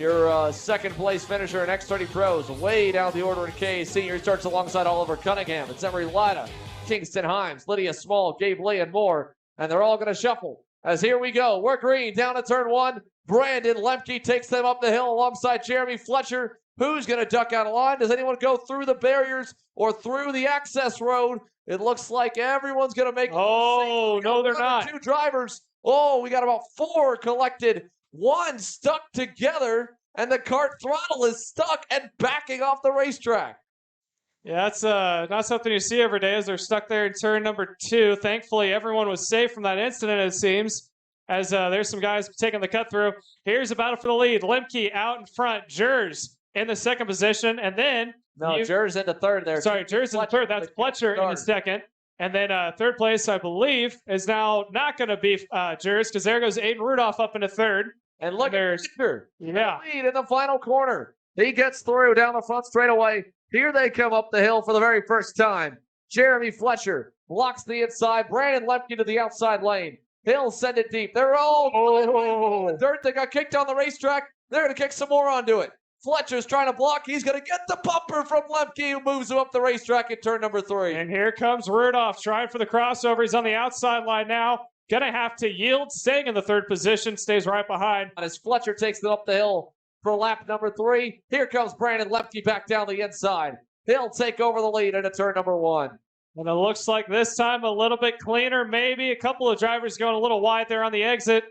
Your second place finisher in X30 Pros, way down the order in K. Senior starts alongside Oliver Cunningham. It's Emery Lida, Kingston Himes, Lydia Small, Gabe Lee, and more. And they're all going to shuffle. As here we go. We're green down to turn one. Brandon Lemke takes them up the hill alongside Jeremy Fletcher. Who's going to duck out of line? Does anyone go through the barriers or through the access road? It looks like everyone's going to make it. Oh, no, they're not. Two drivers. Oh, we got about four collected. One stuck together, and the Kart throttle is stuck and backing off the racetrack. Yeah, that's not something you see every day as they're stuck there in turn number 2. Thankfully, everyone was safe from that incident, it seems, as there's some guys taking the cut through. Here's a battle for the lead. Lemke out in front. Jers in the second position, and then... No, Jers in the third there. Sorry, Jers in the third. That's Fletcher in the second. And then third place, I believe, is now not going to be Jers, because there goes Aiden Rudolph up into third. And look at Fletcher. Yeah. Lead in the final corner. He gets through down the front straightaway. Here they come up the hill for the very first time. Jeremy Fletcher blocks the inside. Brandon Lemke to the outside lane. He'll send it deep. They're all the dirt. They got kicked on the racetrack. They're going to kick some more onto it. Fletcher's trying to block. He's going to get the bumper from Lemke, who moves him up the racetrack at turn number 3. And here comes Rudolph trying for the crossover. He's on the outside line now. Going to have to yield, staying in the third position, stays right behind. As Fletcher takes them up the hill for lap number 3, here comes Brandon Lemke back down the inside. He'll take over the lead into turn number 1. And it looks like this time a little bit cleaner, maybe. A couple of drivers going a little wide there on the exit.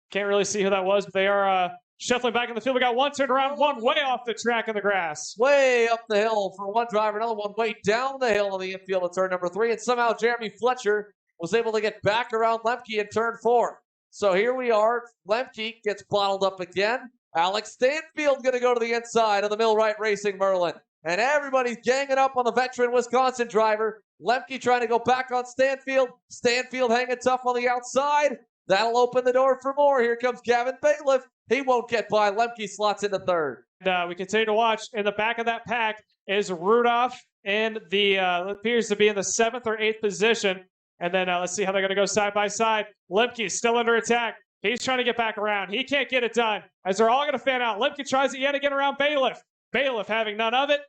Can't really see who that was, but they are shuffling back in the field. We got one turned around, one way off the track in the grass. Way up the hill for one driver, another one way down the hill on the infield at turn number 3. And somehow Jeremy Fletcher was able to get back around Lemke in turn 4. So here we are. Lemke gets bottled up again. Alex Stanfield going to go to the inside of the Millwright Racing Merlin. And everybody's ganging up on the veteran Wisconsin driver. Lemke trying to go back on Stanfield. Stanfield hanging tough on the outside. That'll open the door for more. Here comes Gavin Bailiff. He won't get by. Lemke slots into third. And we continue to watch. In the back of that pack is Rudolph, and the appears to be in the 7th or 8th position. And then let's see how they're going to go side by side. Lemke still under attack. He's trying to get back around. He can't get it done as they're all going to fan out. Lemke tries it yet again around Bailiff. Bailiff having none of it.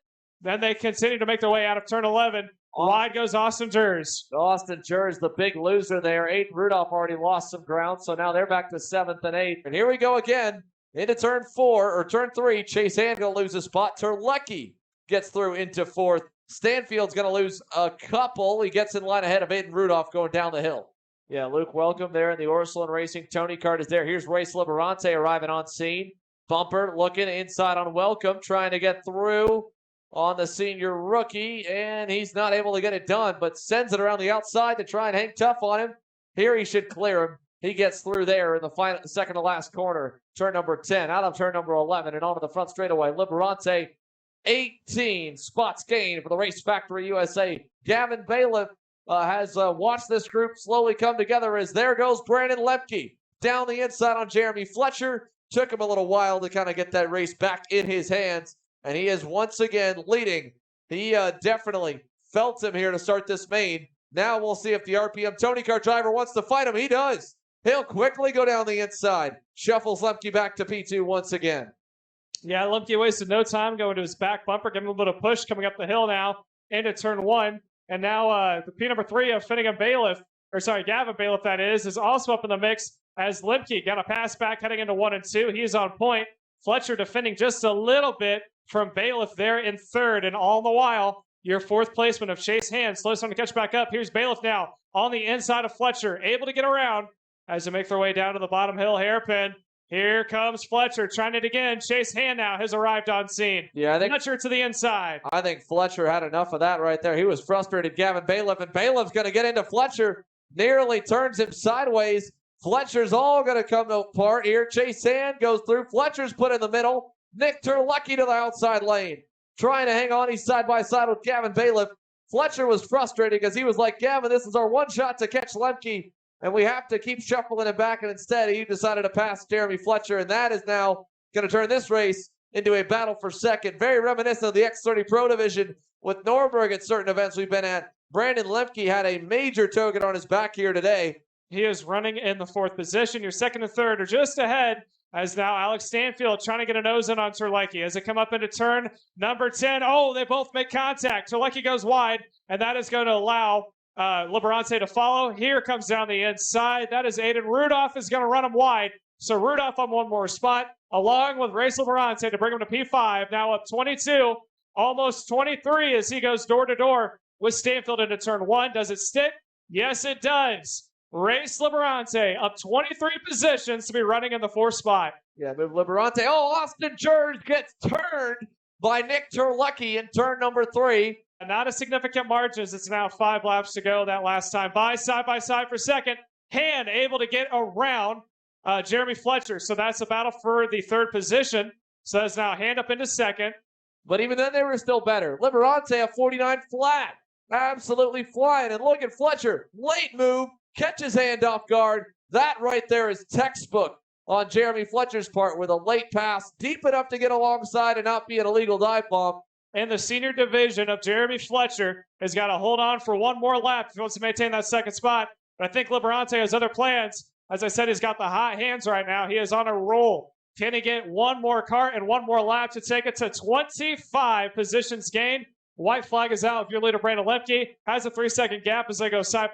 Then they continue to make their way out of turn 11. Wide goes Austin Jers. Austin Jers, the big loser there. Aiden Rudolph already lost some ground, so now they're back to 7th and 8th. And here we go again into turn 4, or turn 3. Chase Hand going to lose a spot. Terlecki gets through into 4th. Stanfield's going to lose a couple. He gets in line ahead of Aiden Rudolph going down the hill. Yeah, Luke, welcome there in the Ursuline Racing. Tony Kart is there. Here's Race Liberante arriving on scene. Bumper looking inside on Welcome, trying to get through on the senior rookie, and he's not able to get it done, but sends it around the outside to try and hang tough on him. Here he should clear him. He gets through there in the second to last corner. Turn number 10, out of turn number 11, and onto the front straightaway. Liberante, 18 spots gained for the Race Factory USA. Gavin Bailiff has watched this group slowly come together as there goes Brandon Lemke down the inside on Jeremy Fletcher. Took him a little while to kind of get that race back in his hands, and he is once again leading. He definitely felt him here to start this main. Now we'll see if the RPM Tony Kart driver wants to fight him. He does. He'll quickly go down the inside. Shuffles Lemke back to P2 once again. Yeah, Lemke wasted no time going to his back bumper, giving him a little bit of push coming up the hill now into turn 1. And now the P number 3 of Finnegan Bailiff, or sorry, Gavin Bailiff that is also up in the mix as Lemke got a pass back heading into 1 and 2. He's on point. Fletcher defending just a little bit from Bailiff there in 3rd. And all the while, your 4th placement of Chase Hand slows down to catch back up. Here's Bailiff now on the inside of Fletcher, able to get around as they make their way down to the bottom hill hairpin. Here comes Fletcher trying it again. Chase Hand now has arrived on scene. Yeah, I think Fletcher to the inside. I think Fletcher had enough of that right there. He was frustrated, Gavin Bailiff, and Bailiff's going to get into Fletcher. Nearly turns him sideways. Fletcher's all going to come apart here. Chase Hand goes through. Fletcher's put in the middle. Nick Terlecki to the outside lane. Trying to hang on. He's side by side with Gavin Bailiff. Fletcher was frustrated because he was like, Gavin, this is our one shot to catch Lemke, and we have to keep shuffling it back. And instead, he decided to pass Jeremy Fletcher, and that is now going to turn this race into a battle for second. Very reminiscent of the X30 Pro Division with Norberg at certain events we've been at. Brandon Lemke had a major token on his back here today. He is running in the 4th position. Your 2nd and 3rd are just ahead as now Alex Stanfield trying to get a nose in on Terlecki as they come up into turn number 10. Oh, they both make contact. Terlecki goes wide, and that is going to allow Liberante to follow. Here comes down the inside. That is Aiden Rudolph is going to run him wide. So Rudolph on one more spot, along with Race Liberante to bring him to P5. Now up 22, almost 23 as he goes door to door with Stanfield into turn 1. Does it stick? Yes, it does. Race Liberante up 23 positions to be running in the 4th spot. Yeah, move Liberante. Oh, Austin George gets turned by Nick Terlecki in turn number 3. Not a significant margin as it's now 5 laps to go that last time by side for second. Han able to get around Jeremy Fletcher. So that's a battle for the 3rd position. So that's now hand up into 2nd. But even then, they were still better. Liberante a 49 flat. Absolutely flying. And look at Fletcher. Late move. Catches hand off guard. That right there is textbook on Jeremy Fletcher's part with a late pass. Deep enough to get alongside and not be an illegal dive bomb. And the senior division of Jeremy Fletcher has got to hold on for one more lap if he wants to maintain that 2nd spot. But I think Liberante has other plans. As I said, he's got the hot hands right now. He is on a roll. Can he get one more kart and one more lap to take it to 25 positions gained? White flag is out if your leader, Brandon Lemke, has a 3-second gap as they go side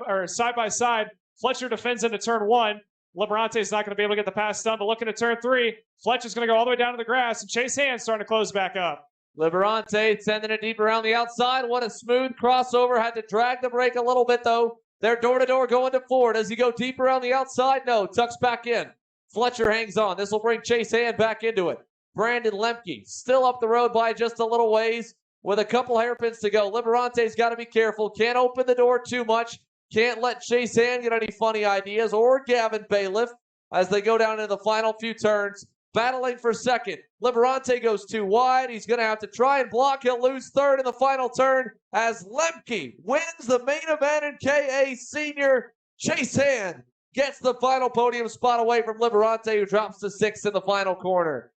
by side. Fletcher defends into turn 1. Liberante is not going to be able to get the pass done, but looking at turn 3, Fletcher's going to go all the way down to the grass, and Chase Hand's starting to close back up. Liberante sending it deep around the outside. What a smooth crossover. Had to drag the brake a little bit, though. They're door-to-door going to Ford. Does he go deep around the outside? No, tucks back in. Fletcher hangs on. This will bring Chase Hand back into it. Brandon Lemke still up the road by just a little ways with a couple hairpins to go. Liberante's got to be careful. Can't open the door too much. Can't let Chase Hand get any funny ideas or Gavin Bailiff as they go down into the final few turns. Battling for 2nd. Liberante goes too wide. He's going to have to try and block. He'll lose 3rd in the final turn as Lemke wins the main event in KA Senior. Chase Hand gets the final podium spot away from Liberante, who drops to 6th in the final corner.